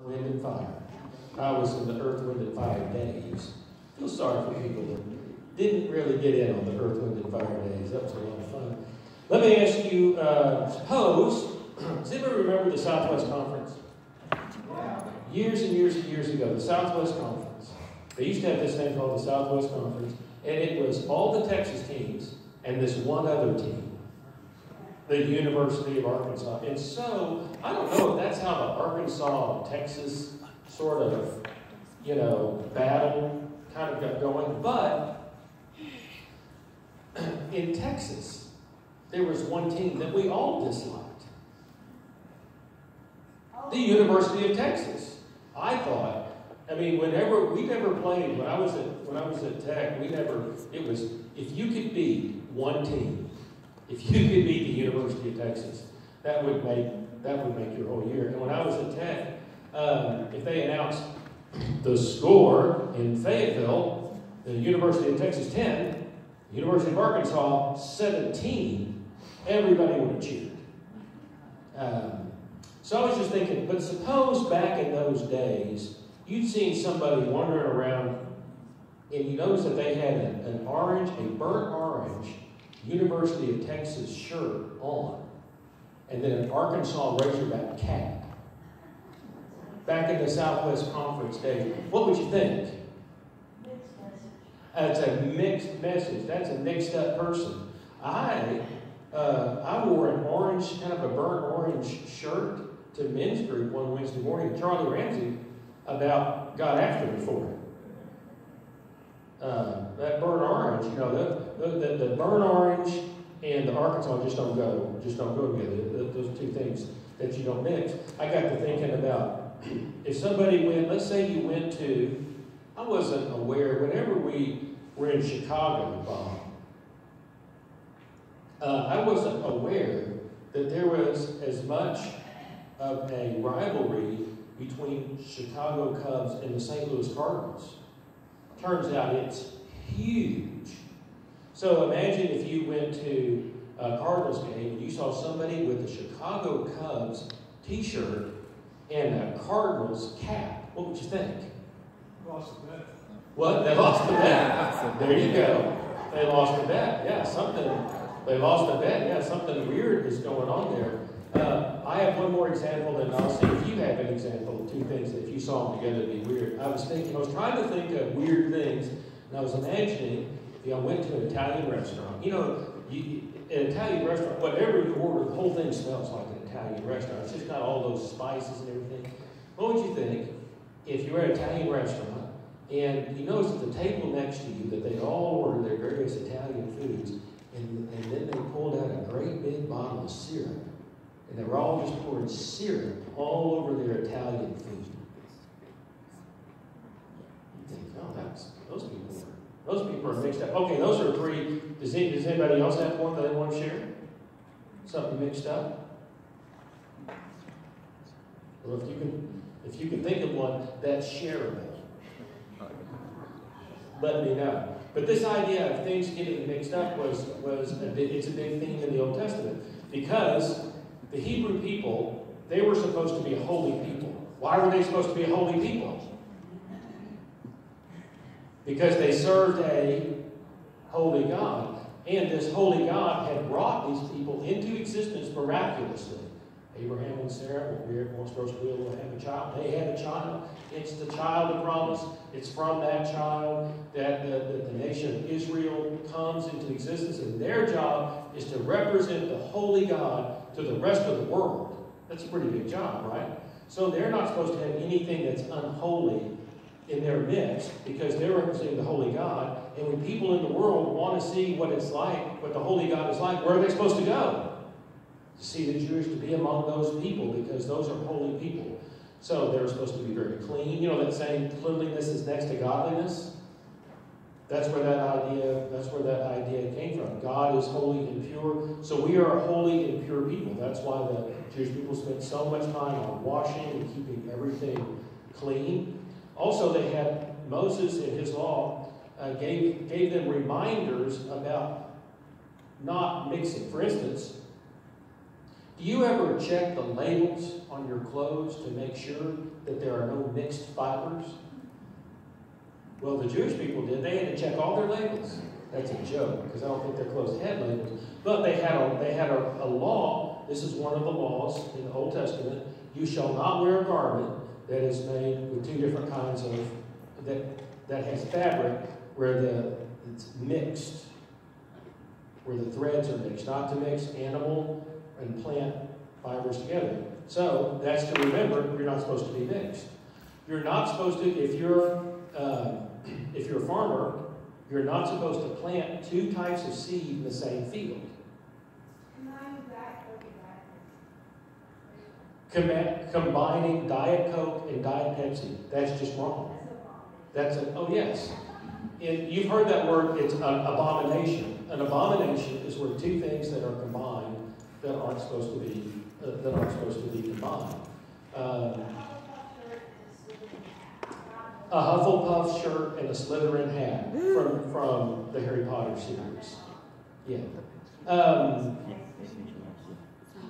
Wind and fire. I was in the earth, wind, and fire days. I feel sorry for people that didn't really get in on the earth, wind, and fire days. That was a lot of fun. Let me ask you, suppose, does anybody remember the Southwest Conference? Years and years and years ago, the Southwest Conference. They used to have this thing called the Southwest Conference, and it was all the Texas teams and this one other team, the University of Arkansas. And so, I don't know if that's how the Arkansas-Texas sort of, battle kind of got going, but in Texas, there was one team that we all disliked. The University of Texas. I thought, whenever we never played, when I was at Tech, it was, if you could beat one team, if you could beat the University of Texas, that would make your whole year. And when I was at Tech, if they announced the score in Fayetteville, the University of Texas 10, the University of Arkansas 17, everybody would have cheered. So I was just thinking, but suppose back in those days, you'd seen somebody wandering around and you noticed that they had a burnt orange University of Texas shirt on, and then an Arkansas Razorback cap. Back in the Southwest Conference days, what would you think? It's a mixed message. That's a mixed up person. I wore an orange, kind of a burnt orange shirt to men's group one Wednesday morning. Charlie Ramsey got after me for it. That burnt orange, the burnt orange and the Arkansas just don't go together. Those are two things that you don't mix. I got to thinking about if somebody went, let's say you went to, I wasn't aware, whenever we were in Chicago, Bob, I wasn't aware that there was as much of a rivalry between Chicago Cubs and the St. Louis Cardinals. Turns out it's huge. So imagine if you went to a Cardinals game and you saw somebody with a Chicago Cubs t-shirt and a Cardinals cap. What would you think? Lost the bet. What? They lost the bet. There you go. They lost the bet. Yeah, they lost the bet. Yeah, something weird is going on there. I have one more example, and I'll see if you have an example of two things that if you saw them together it'd be weird. I was trying to think of weird things, and I was imagining if I went to an Italian restaurant. An Italian restaurant, whatever you order, the whole thing smells like an Italian restaurant. It's just got all those spices and everything. What would you think if you were at an Italian restaurant and you noticed at the table next to you that they all ordered their various Italian foods, and then they pulled out a great big bottle of syrup, and they were all just pouring syrup all over their Italian food. You think, those people are mixed up. Okay, those are three. Does anybody else have one that they want to share? Something mixed up? Well, if you can think of one that's shareable, let me know. But this idea of things getting mixed up it's a big theme in the Old Testament, because the Hebrew people, they were supposed to be a holy people. Why were they supposed to be a holy people? Because they served a holy God. And this holy God had brought these people into existence miraculously. Abraham and Sarah were supposed to be able to have a child. They had a child. It's the child of promise. It's from that child that the nation of Israel comes into existence. And their job is to represent the holy God to the rest of the world. That's a pretty big job, right? So they're not supposed to have anything that's unholy in their midst, because they're representing the holy God. And when people in the world want to see what it's like, what the holy God is like, where are they supposed to go? To see the Jews, to be among those people, because those are holy people. So they're supposed to be very clean. That saying, cleanliness is next to godliness. That's where that idea came from. God is holy and pure. So we are a holy and pure people. That's why the Jewish people spent so much time on washing and keeping everything clean. Also, they had Moses in his law gave them reminders about not mixing. For instance, Do you ever check the labels on your clothes to make sure that there are no mixed fibers? Well, the Jewish people did. They had to check all their labels. That's a joke, because I don't think their clothes had labels. But they had a law. This is one of the laws in the Old Testament. You shall not wear a garment that is made with two different kinds of, that has fabric where it's mixed, where the threads are mixed. Not to mix animal and plant fibers together. So that's to remember, you're not supposed to be mixed. You're not supposed to, if you're a farmer, you're not supposed to plant two types of seed in the same field. Combining Diet Coke and Diet Pepsi, that's just wrong. Oh yes. You've heard that word, it's an abomination. An abomination is where two things that are combined that aren't supposed to be combined. A Hufflepuff shirt and a Slytherin hat from the Harry Potter series. Yeah.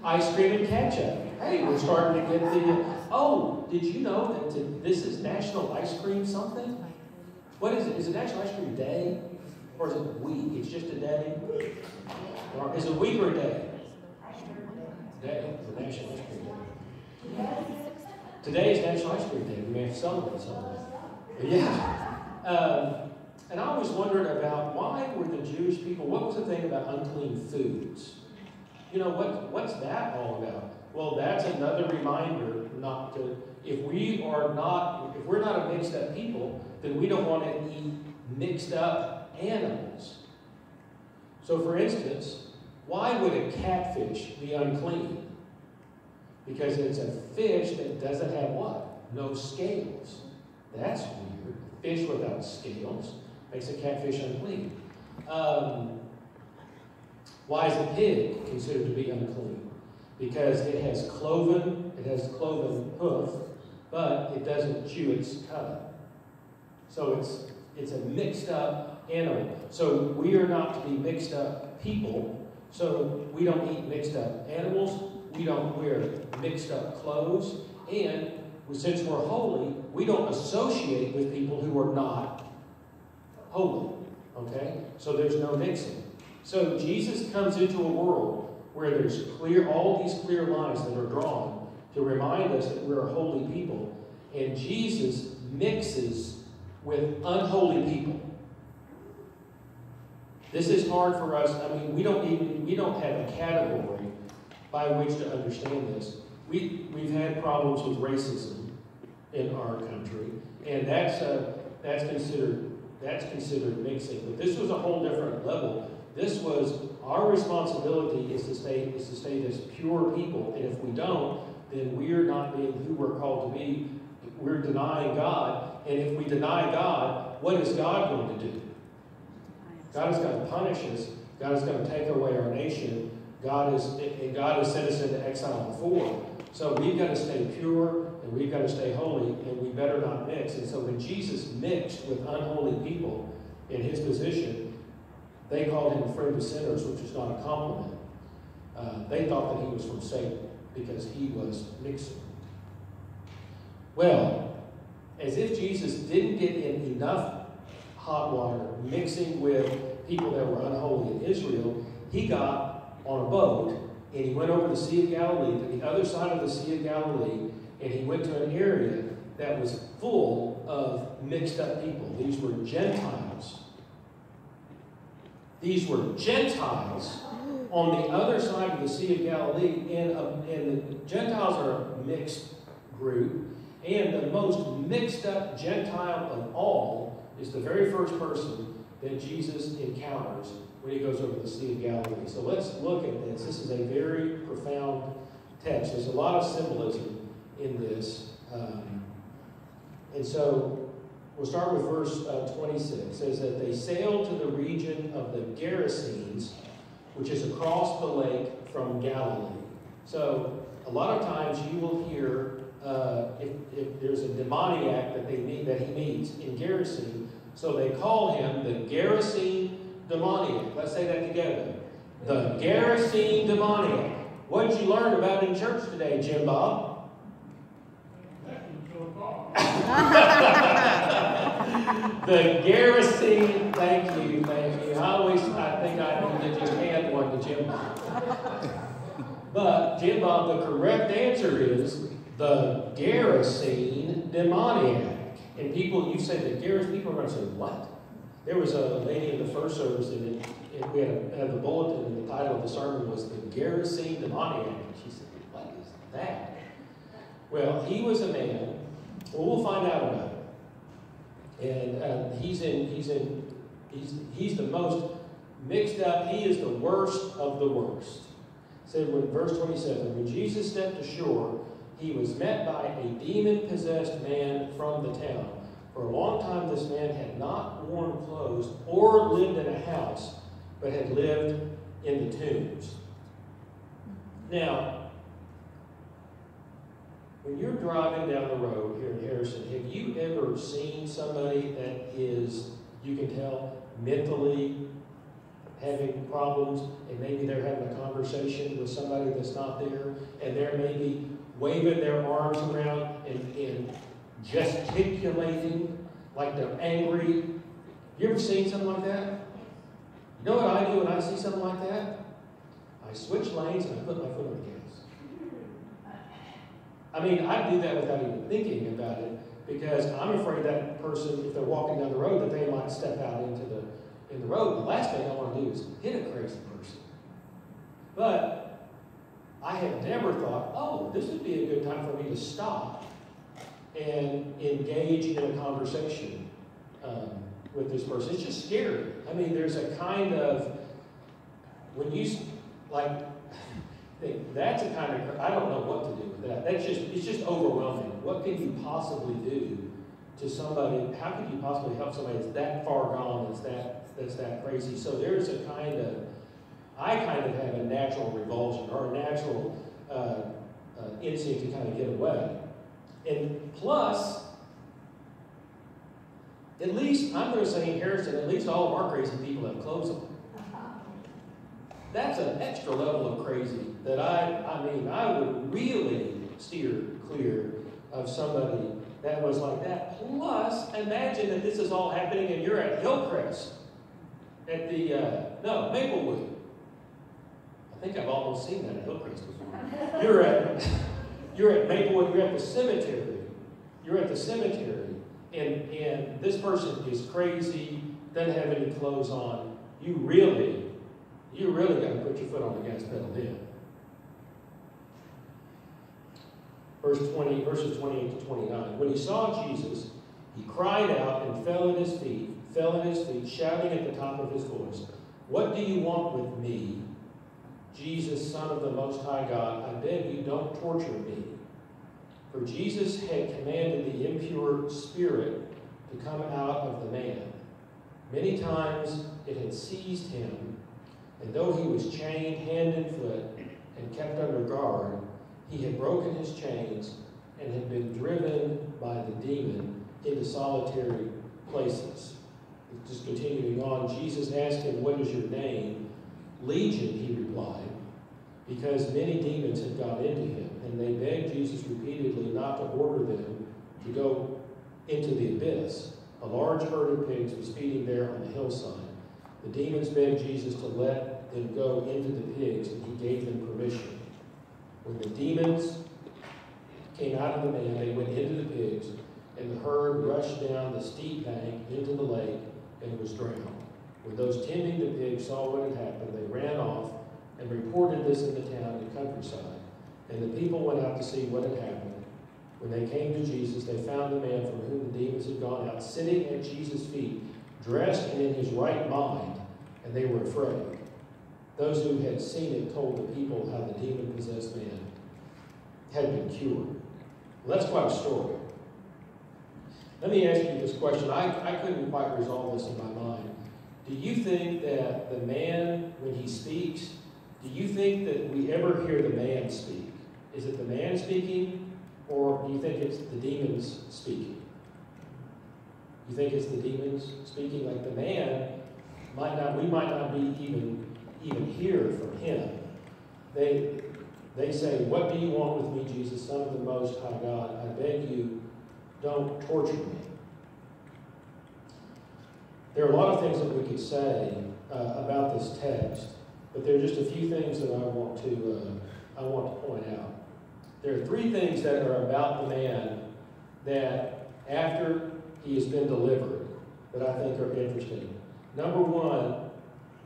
Ice cream and ketchup. Hey, we're starting to get the... Oh, did you know that this is National Ice Cream something? What is it? Is it National Ice Cream Day? Or is it a week? It's just a day? Or is it a week or a day? Day. It's a National Ice Cream Day. Today is National Ice Cream Day. We may have to celebrate something. Yeah. And I always wondered about why were the Jewish people, what was the thing about unclean foods? You know, what's that all about? Well, that's another reminder not to, if we're not a mixed up people, then we don't want to eat mixed up animals. So for instance, why would a catfish be unclean? Because it's a fish that doesn't have what? No scales. That's weird. Fish without scales makes a catfish unclean. Why is a pig considered to be unclean? Because it has cloven hoof, but it doesn't chew its cud. So it's a mixed up animal. So we are not to be mixed up people. So we don't eat mixed up animals. We don't wear mixed up clothes. And since we're holy, we don't associate with people who are not holy. Okay? So there's no mixing. So Jesus comes into a world where there's all these clear lines that are drawn to remind us that we're a holy people. And Jesus mixes with unholy people. This is hard for us. I mean, we don't have a category by which to understand this. We've had problems with racism in our country, and that's considered mixing. But this was a whole different level. This was our responsibility is to stay as pure people, and if we don't, then we're not being who we're called to be. We're denying God, and if we deny God, what is God going to do? God is going to punish us. God is going to take away our nation. God has sent us into exile before. So we've got to stay pure, and we've got to stay holy, and we better not mix. And so when Jesus mixed with unholy people in his position, they called him a friend of sinners, which is not a compliment. They thought that he was from Satan because he was mixing. Well, as if Jesus didn't get in enough hot water mixing with people that were unholy in Israel, he got on a boat and he went over the Sea of Galilee to the other side of the Sea of Galilee, and he went to an area that was full of mixed up people. These were Gentiles. These were Gentiles on the other side of the Sea of Galilee, and the Gentiles are a mixed group, and the most mixed up Gentile of all is the very first person that Jesus encounters when he goes over the Sea of Galilee. So let's look at this. This is a very profound text. There's a lot of symbolism in this. And so we'll start with verse 26. It says that they sailed to the region of the Gerasenes, which is across the lake from Galilee. So a lot of times you will hear if there's a demoniac that he meets in Gerasene, so they call him the Gerasene demoniac. Let's say that together. The Gerasene demoniac. What did you learn about in church today, Jim Bob? The Gerasene, thank you. I think I need to just hand one to Jim Bob. But, Jim Bob, the correct answer is the Gerasene demoniac. And people, you say the Gerasene, people are going to say, what? There was a lady in the first service, and we had the bulletin, and the title of the sermon was the Gerasene demoniac. And she said, what is that? Well, he was a man. Well, we'll find out about it. And he's the most mixed up. He is the worst of the worst. It said in verse 27, when Jesus stepped ashore, he was met by a demon-possessed man from the town. For a long time, this man had not worn clothes or lived in a house, but had lived in the tombs. Now, when you're driving down the road here in Harrison, have you ever seen somebody that is, you can tell, mentally having problems, and maybe they're having a conversation with somebody that's not there, and they're maybe waving their arms around and gesticulating like they're angry? You ever seen something like that? You know what I do when I see something like that? I switch lanes and I put my foot on the gas. I mean, I do that without even thinking about it, because I'm afraid that person, if they're walking down the road, that they might step out in the road. The last thing I want to do is hit a crazy person. But I have never thought, oh, this would be a good time for me to stop and engage in a conversation with this person. It's just scary. I mean, there's a kind of, when you, like, that's a kind of, I don't know what to do with that. It's just overwhelming. What can you possibly do to somebody? How can you possibly help somebody that's that far gone, that's that crazy? So there's a kind of, I kind of have a natural revulsion or a natural instinct to kind of get away. And plus, at least, I'm going to say in Harrison, at least all of our crazy people have clothes on. That's an extra level of crazy that I would really steer clear of somebody that was like that. Plus, imagine that this is all happening and you're at Hillcrest, at the, Maplewood. I think I've almost seen that at Hillcrest before. You're at Maplewood, you're at the cemetery. You're at the cemetery, and this person is crazy, doesn't have any clothes on. You really got to put your foot on the gas pedal then. Verses 28 to 29. When he saw Jesus, he cried out and fell at his feet, shouting at the top of his voice, "What do you want with me, Jesus, Son of the Most High God? I beg you, don't torture me." For Jesus had commanded the impure spirit to come out of the man. Many times it had seized him, and though he was chained hand and foot and kept under guard, he had broken his chains and had been driven by the demon into solitary places. Just continuing on, Jesus asked him, "What is your name?" "Legion," he replied, because many demons had gone into him, and they begged Jesus repeatedly not to order them to go into the abyss. A large herd of pigs was feeding there on the hillside. The demons begged Jesus to let them go into the pigs, and he gave them permission. When the demons came out of the man, they went into the pigs, and the herd rushed down the steep bank into the lake and was drowned. When those tending the pigs saw what had happened, they ran off and reported this in the town and countryside. And the people went out to see what had happened. When they came to Jesus, they found the man from whom the demons had gone out, sitting at Jesus' feet, dressed and in his right mind, and they were afraid. Those who had seen it told the people how the demon-possessed man had been cured. Well, that's quite a story. Let me ask you this question. I couldn't quite resolve this in my mind. Do you think that the man, when he speaks, do you think that we ever hear the man speak? Is it the man speaking, or do you think it's the demons speaking? You think it's the demons speaking? Like the man we might not be even hear from him. They say, "What do you want with me, Jesus, Son of the Most High God? I beg you, don't torture me." There are a lot of things that we could say about this text, but there are just a few things that I want to point out. There are three things that are about the man that, after he has been delivered, that I think are interesting. Number one,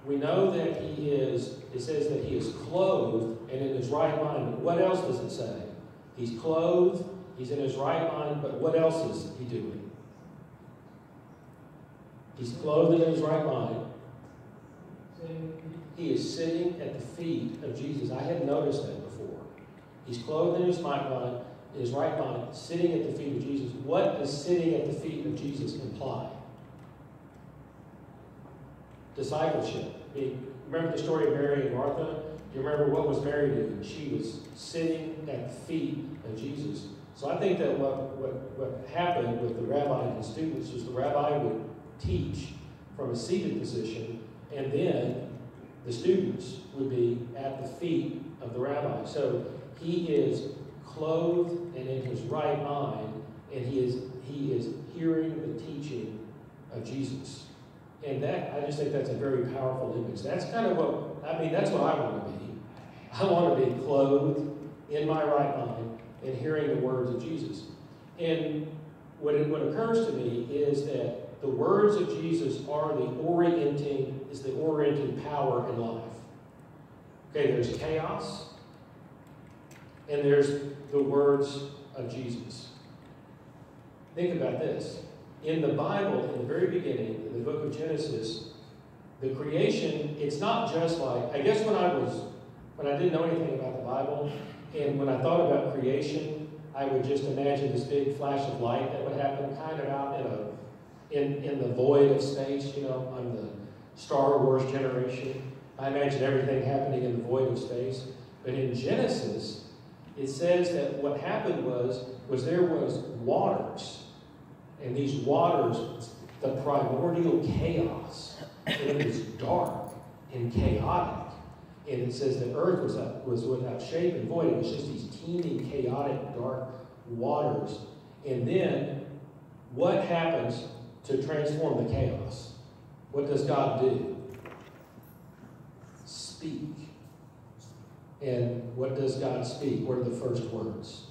we know that it says that he is clothed and in his right mind. But what else does it say? He's clothed, he's in his right mind, but what else is he doing? He's clothed and in his right mind. He is sitting at the feet of Jesus. I hadn't noticed that before. He's clothed in his right mind, sitting at the feet of Jesus. What does sitting at the feet of Jesus imply? Discipleship. Remember the story of Mary and Martha? Do you remember what was Mary doing? She was sitting at the feet of Jesus. So I think that what happened with the rabbi and his students was the rabbi would teach from a seated position, and then the students would be at the feet of the rabbi. So he is clothed and in his right mind, and he is hearing the teaching of Jesus. And that, I just think that's a very powerful image. That's kind of that's what I want to be. I want to be clothed in my right mind and hearing the words of Jesus. And what occurs to me is that the words of Jesus are the orienting power in life. Okay, there's chaos, and there's the words of Jesus. Think about this. In the Bible, in the very beginning, in the book of Genesis, the creation, it's not just like, I guess when I didn't know anything about the Bible, and when I thought about creation, I would just imagine this big flash of light that would happen kind of out in the void of space. I'm the Star Wars generation. I imagine everything happening in the void of space. But in Genesis, it says that what happened was there was waters. And these waters, the primordial chaos, and it was dark and chaotic. And it says the earth was without shape and void. It was just these teeming, chaotic, dark waters. And then, what happens to transform the chaos? What does God do? Speak. And what does God speak? What are the first words?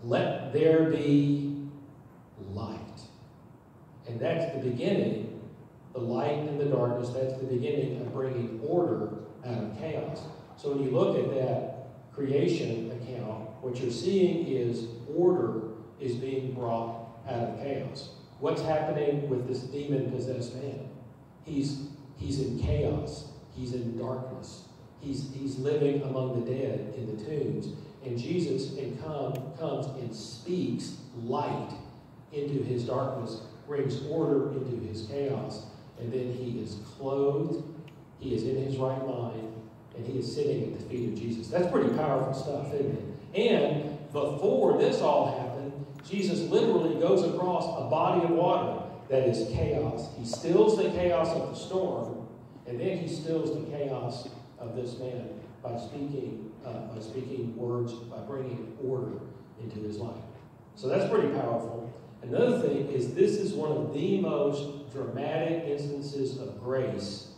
Let there be light. And that's the beginning, the light and the darkness, that's the beginning of bringing order out of chaos. So when you look at that creation account, what you're seeing is order is being brought out of chaos. What's happening with this demon-possessed man? He's in chaos. He's in darkness. He's living among the dead in the tombs. And Jesus comes and speaks light into his darkness, brings order into his chaos, and then he is clothed, he is in his right mind, and he is sitting at the feet of Jesus. That's pretty powerful stuff, isn't it? And before this all happened, Jesus literally goes across a body of water that is chaos. He stills the chaos of the storm, and then he stills the chaos of this man by speaking words, by bringing order into his life. So that's pretty powerful. Another thing is this is one of the most dramatic instances of grace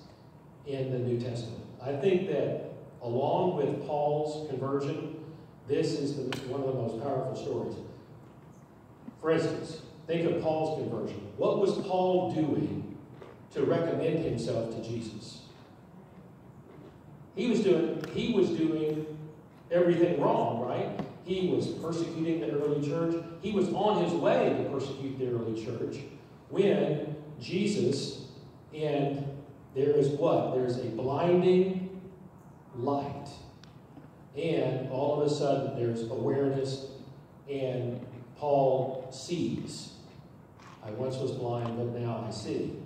in the New Testament. I think that along with Paul's conversion, this is one of the most powerful stories. For instance, think of Paul's conversion. What was Paul doing to recommend himself to Jesus? He was doing everything wrong, right? He was persecuting the early church. He was on his way to persecute the early church when Jesus, and there is what? There's a blinding light. And all of a sudden there's awareness, and Paul sees. I once was blind, but now I see.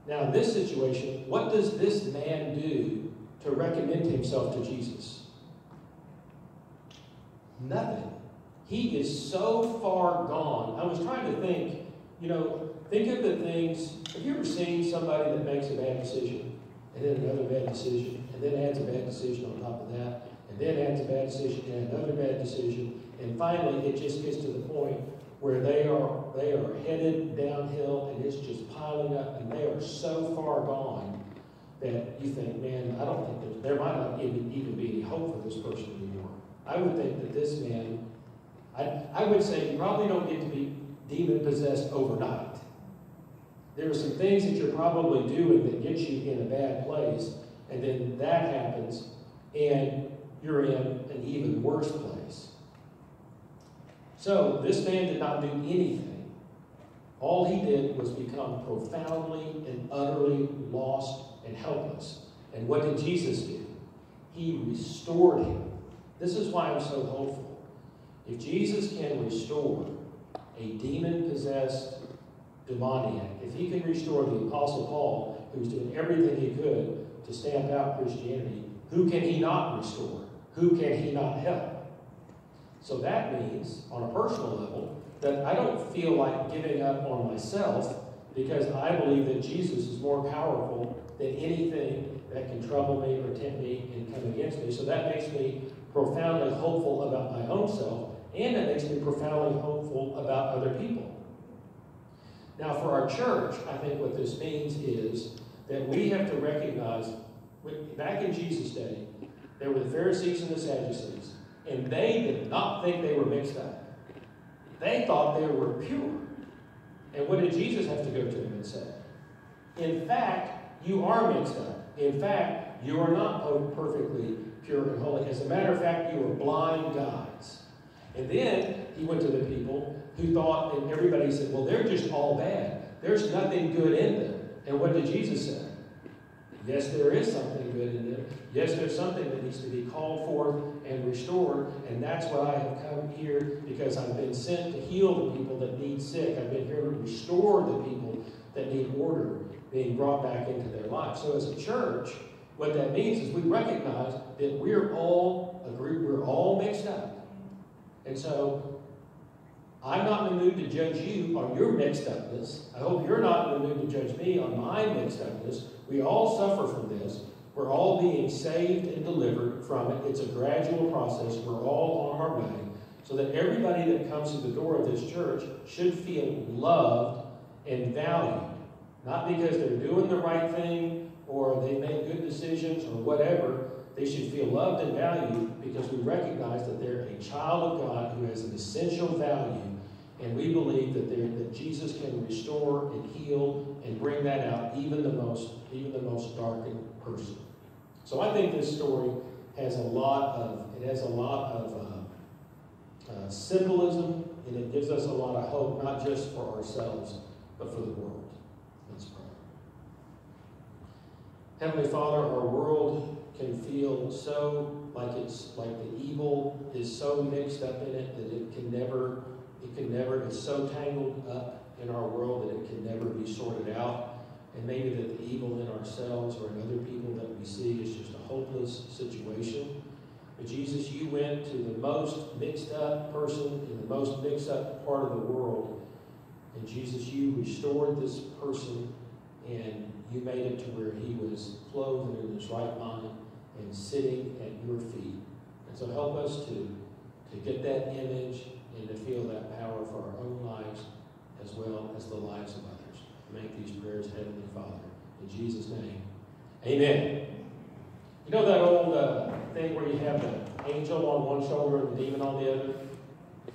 Now in this situation, what does this man do to recommend himself to Jesus? Nothing. He is so far gone. I was trying to think, think of the things. Have you ever seen somebody that makes a bad decision, and then another bad decision, and then adds a bad decision on top of that, and then adds a bad decision, and another bad decision, and finally it just gets to the point where they are headed downhill, and it's just piling up, and they are so far gone that you think, man, I don't think there might not even be any hope for this person anymore. I would think that this man, I would say you probably don't get to be demon-possessed overnight. There are some things that you're probably doing that get you in a bad place, and then that happens, and you're in an even worse place. So this man did not do anything. All he did was become profoundly and utterly lost and helpless. And what did Jesus do? He restored him. This is why I'm so hopeful. If Jesus can restore a demon-possessed demoniac, if he can restore the Apostle Paul, who's doing everything he could to stamp out Christianity, who can he not restore? Who can he not help? So that means, on a personal level, that I don't feel like giving up on myself, because I believe that Jesus is more powerful than anything that can trouble me or tempt me and come against me. So that makes me profoundly hopeful about my own self, and it makes me profoundly hopeful about other people. Now, for our church, I think what this means is that we have to recognize, back in Jesus' day, there were the Pharisees and the Sadducees, and they did not think they were mixed up. They thought they were pure. And what did Jesus have to go to them and say? In fact, you are mixed up. In fact, you are not perfectly pure and holy. As a matter of fact, you are blind guides. And then he went to the people who thought, and everybody said, well, they're just all bad. There's nothing good in them. And what did Jesus say? Yes, there is something good in them. Yes, there's something that needs to be called forth and restored. And that's what I have come here, because I've been sent to heal the people that need sick. I've been here to restore the people that need order being brought back into their lives. So as a church, what that means is we recognize that we're all a group, we're all mixed up. And so I'm not in the mood to judge you on your mixed upness. I hope you're not in the mood to judge me on my mixed upness. We all suffer from this. We're all being saved and delivered from it. It's a gradual process. We're all on our way. So that everybody that comes to the door of this church should feel loved and valued. Not because they're doing the right thing or they make good decisions or whatever. They should feel loved and valued because we recognize that they're a child of God who has an essential value, and we believe that Jesus can restore and heal and bring that out, even the most darkened person. So I think this story has a lot of symbolism, and it gives us a lot of hope, not just for ourselves, but for the world. Let's pray. Heavenly Father, our world can feel so like the evil is so mixed up in it that it can never, it's so tangled up in our world that it can never be sorted out. And maybe that the evil in ourselves or in other people that we see is just a hopeless situation. But Jesus, you went to the most mixed up person in the most mixed up part of the world. And Jesus, you restored this person, and you made it to where he was clothed and in his right mind and sitting at your feet. And so help us to get that image and to feel that power for our own lives as well as the lives of others. Make these prayers, Heavenly Father. In Jesus' name, amen. You know that old thing where you have the angel on one shoulder and the demon on the other?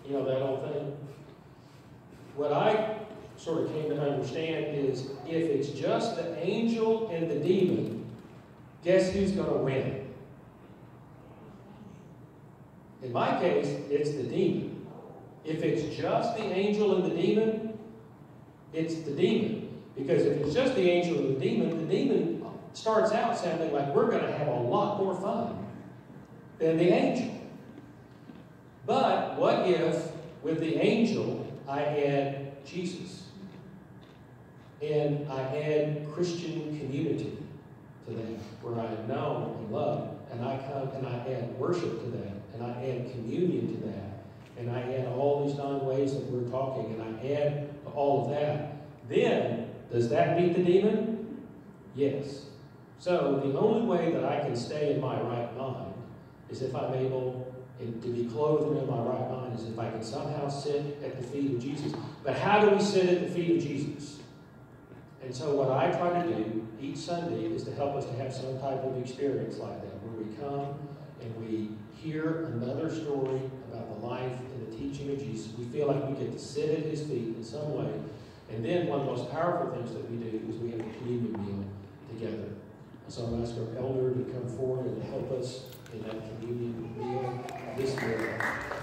You know that old thing? What I sort of came to understand is if it's just the angel and the demon, guess who's going to win? In my case, it's the demon. If it's just the angel and the demon, it's the demon. Because if it's just the angel and the demon starts out sounding like we're going to have a lot more fun than the angel. But what if with the angel I add Jesus? And I add Christian community to that, where I am known and loved, and I come and I add worship to that, and I add communion to that, and I add all these 9 ways that we're talking, and I add all of that. Then, does that beat the demon? Yes. So the only way that I can stay in my right mind as if I'm able to be clothed and in my right mind, as if I can somehow sit at the feet of Jesus. But how do we sit at the feet of Jesus? And so what I try to do each Sunday is to help us to have some type of experience like that, where we come and we hear another story about the life and the teaching of Jesus. We feel like we get to sit at his feet in some way. And then one of the most powerful things that we do is we have a communion meal together. So I'm asking our elder to come forward and to help us in that communion meal this morning.